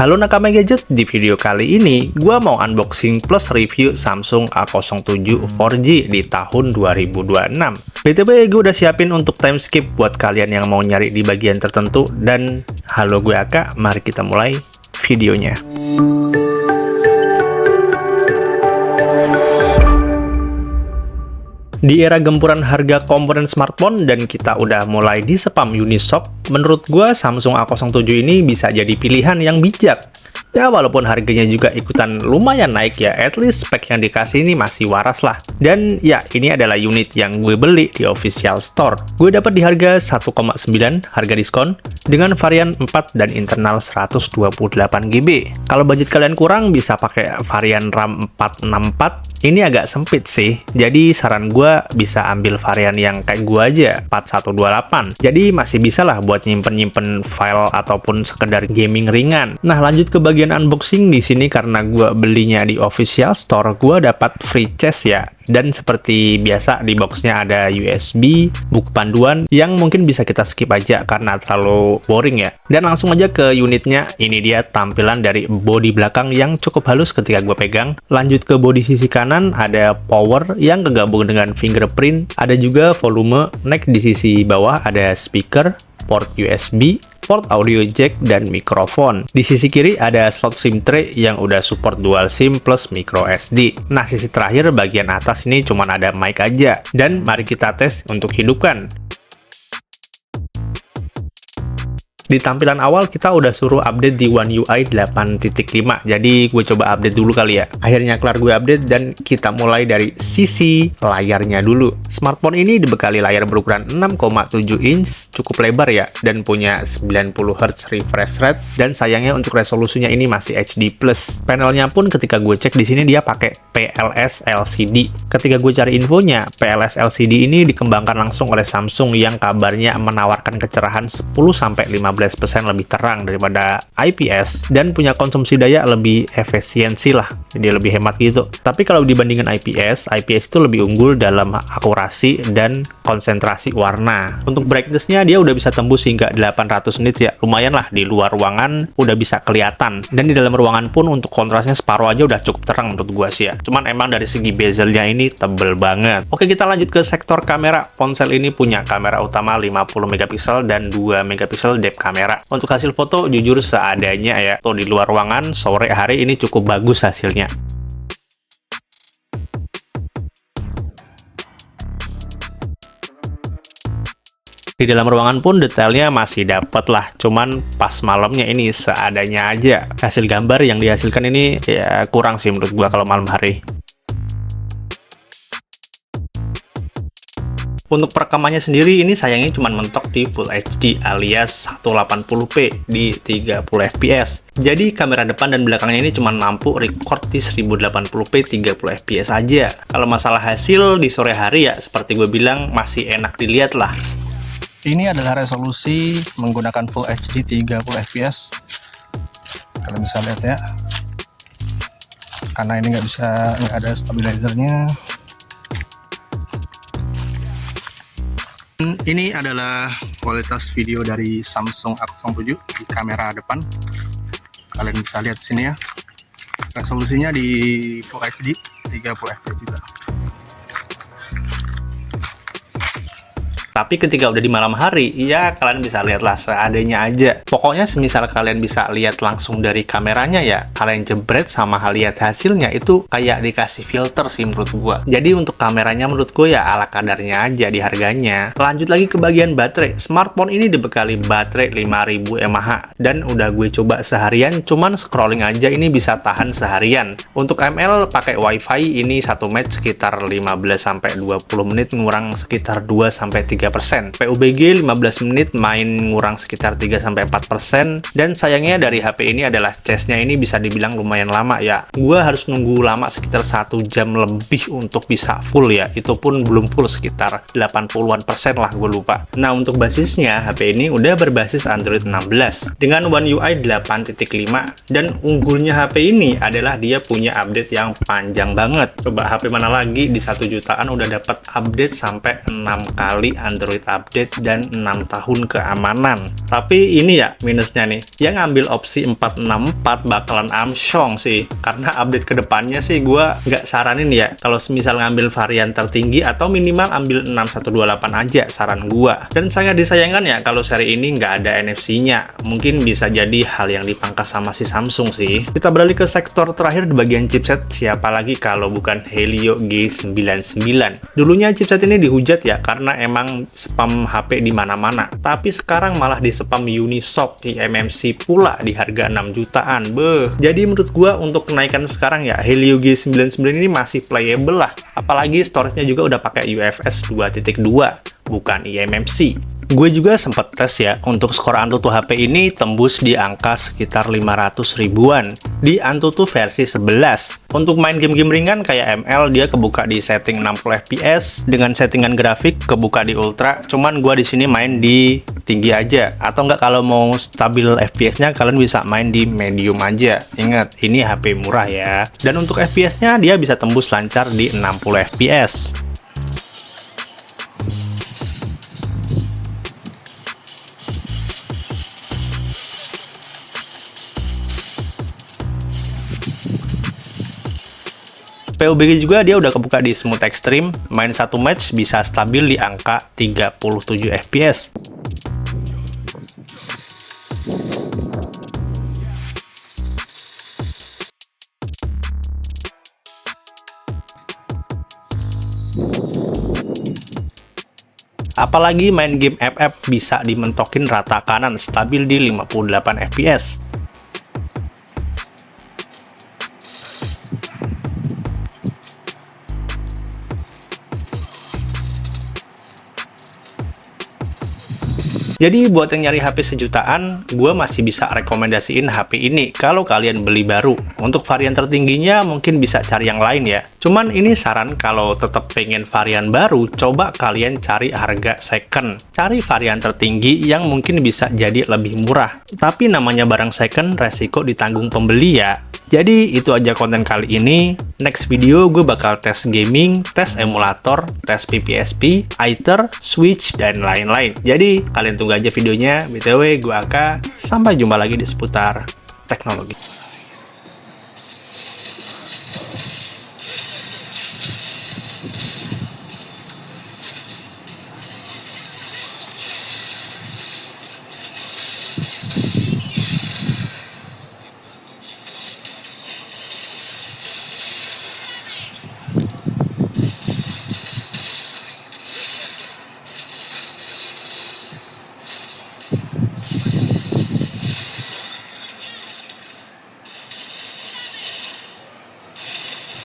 Halo nakama gadget, di video kali ini gua mau unboxing plus review Samsung A07 4G di tahun 2026. BTW gue udah siapin untuk time skip buat kalian yang mau nyari di bagian tertentu. Dan halo, gue Aka, mari kita mulai videonya. Di era gempuran harga komponen smartphone dan kita udah mulai di spam Unishop, menurut gua Samsung A07 ini bisa jadi pilihan yang bijak. Ya walaupun harganya juga ikutan lumayan naik ya, at least spek yang dikasih ini masih waras lah. Dan ya, ini adalah unit yang gue beli di official store. Gue dapat di harga 1,9 harga diskon dengan varian 4 dan internal 128GB. Kalau budget kalian kurang bisa pakai varian RAM 464. Ini agak sempit sih. Jadi saran gue bisa ambil varian yang kayak gue aja, 4128. Jadi masih bisa lah buat nyimpen-nyimpen file ataupun sekedar gaming ringan. Nah, lanjut ke bagian unboxing di sini karena gue belinya di official store, gue dapat free case ya. Dan seperti biasa di boxnya ada USB, buku panduan yang mungkin bisa kita skip aja karena terlalu boring ya. Dan langsung aja ke unitnya. Ini dia tampilan dari bodi belakang yang cukup halus ketika gue pegang. Lanjut ke bodi sisi kanan, ada power yang kegabung dengan fingerprint. Ada juga volume. Next di sisi bawah ada speaker, port USB, port audio jack, dan mikrofon. Di sisi kiri ada slot SIM tray yang udah support dual SIM plus micro SD. Nah, sisi terakhir bagian atas ini cuma ada mic aja. Dan mari kita tes untuk hidupkan. Di tampilan awal kita udah suruh update di One UI 8.5. Jadi gue coba update dulu kali ya. Akhirnya kelar gue update dan kita mulai dari sisi layarnya dulu. Smartphone ini dibekali layar berukuran 6,7 inch, cukup lebar ya, dan punya 90 Hz refresh rate. Dan sayangnya untuk resolusinya ini masih HD+. Panelnya pun ketika gue cek di sini dia pakai PLS LCD. Ketika gue cari infonya, PLS LCD ini dikembangkan langsung oleh Samsung yang kabarnya menawarkan kecerahan 10-15% lebih terang daripada IPS dan punya konsumsi daya lebih efisiensi lah, jadi lebih hemat gitu. Tapi kalau dibandingkan IPS itu lebih unggul dalam akurasi dan konsentrasi warna. Untuk brightness-nya dia udah bisa tembus hingga 800 nits ya, lumayan lah. Di luar ruangan udah bisa kelihatan, dan di dalam ruangan pun untuk kontrasnya separuh aja udah cukup terang menurut gua sih ya. Cuman emang dari segi bezelnya ini tebel banget. Oke, kita lanjut ke sektor kamera. Ponsel ini punya kamera utama 50 megapiksel dan 2 megapiksel depth kamera. Untuk hasil foto jujur seadanya ya. Tuh di luar ruangan sore hari ini cukup bagus hasilnya. Di dalam ruangan pun detailnya masih dapet lah, cuman pas malamnya ini seadanya aja. Hasil gambar yang dihasilkan ini ya kurang sih menurut gua kalau malam hari. Untuk perekamannya sendiri ini sayangnya cuma mentok di Full HD alias 1080p di 30 fps. Jadi kamera depan dan belakangnya ini cuma mampu record di 1080p 30 fps aja. Kalau masalah hasil di sore hari ya seperti gue bilang masih enak dilihat lah. Ini adalah resolusi menggunakan Full HD 30 fps. Kalian bisa lihat ya. Karena ini nggak ada stabilizernya. Ini adalah kualitas video dari Samsung A07 di kamera depan. Kalian bisa lihat di sini ya. Resolusinya di Full HD 30 fps juga. Tapi ketika udah di malam hari, ya kalian bisa lihatlah seadanya aja. Pokoknya semisal kalian bisa lihat langsung dari kameranya ya, kalian jebret sama lihat hasilnya itu kayak dikasih filter sih menurut gua. Jadi untuk kameranya menurut gua ya ala kadarnya aja di harganya. Lanjut lagi ke bagian baterai. Smartphone ini dibekali baterai 5000 mAh dan udah gue coba seharian, cuman scrolling aja ini bisa tahan seharian. Untuk ml pakai WiFi ini 1 match sekitar 15-20 menit, ngurang sekitar 2-3%. PUBG 15 menit main ngurang sekitar 3-4%. Dan sayangnya dari HP ini adalah casenya ini bisa dibilang lumayan lama ya. Gua harus nunggu lama sekitar 1 jam lebih untuk bisa full ya. Itu pun belum full, sekitar 80-an% lah, gue lupa. Nah, untuk basisnya HP ini udah berbasis Android 16 dengan One UI 8.5. Dan unggulnya HP ini adalah dia punya update yang panjang banget. Coba HP mana lagi di 1 jutaan udah dapat update sampai 6 kali Android update, dan 6 tahun keamanan. Tapi ini ya minusnya nih, yang ngambil opsi 464 bakalan amsyong sih, karena update kedepannya sih gue nggak saranin ya, kalau misal ngambil varian tertinggi atau minimal ambil 6128 aja saran gue. Dan sangat disayangkan ya kalau seri ini nggak ada NFC-nya, mungkin bisa jadi hal yang dipangkas sama si Samsung sih. Kita beralih ke sektor terakhir di bagian chipset, siapa lagi kalau bukan Helio G99. Dulunya chipset ini dihujat ya karena emang spam HP di mana-mana, tapi sekarang malah di spam Unisoc eMMC pula di harga 6 jutaan. Jadi menurut gua untuk kenaikan sekarang ya Helio G99 ini masih playable lah, apalagi storage-nya juga udah pakai UFS 2.2 bukan eMMC. Gue juga sempat tes ya, untuk skor Antutu HP ini tembus di angka sekitar 500 ribuan di Antutu versi 11. Untuk main game-game ringan kayak ML, dia kebuka di setting 60 fps dengan settingan grafik kebuka di ultra. Cuman gue di sini main di tinggi aja, atau enggak kalau mau stabil FPS-nya kalian bisa main di medium aja. Ingat, ini HP murah ya. Dan untuk FPS-nya dia bisa tembus lancar di 60 fps. PUBG juga dia udah kebuka di smooth extreme, main satu match bisa stabil di angka 37 fps. Apalagi main game FF bisa dimentokin rata kanan stabil di 58 fps. Jadi buat yang nyari HP sejutaan, gue masih bisa rekomendasiin HP ini kalau kalian beli baru. Untuk varian tertingginya mungkin bisa cari yang lain ya. Cuman ini saran kalau tetap pengen varian baru, coba kalian cari harga second. Cari varian tertinggi yang mungkin bisa jadi lebih murah. Tapi namanya barang second, resiko ditanggung pembeli ya. Jadi itu aja konten kali ini. Next video gue bakal tes gaming, tes emulator, tes PPSP, Aether, Switch, dan lain-lain. Jadi kalian tunggu aja videonya. BTW gue Aka, sampai jumpa lagi di seputar teknologi.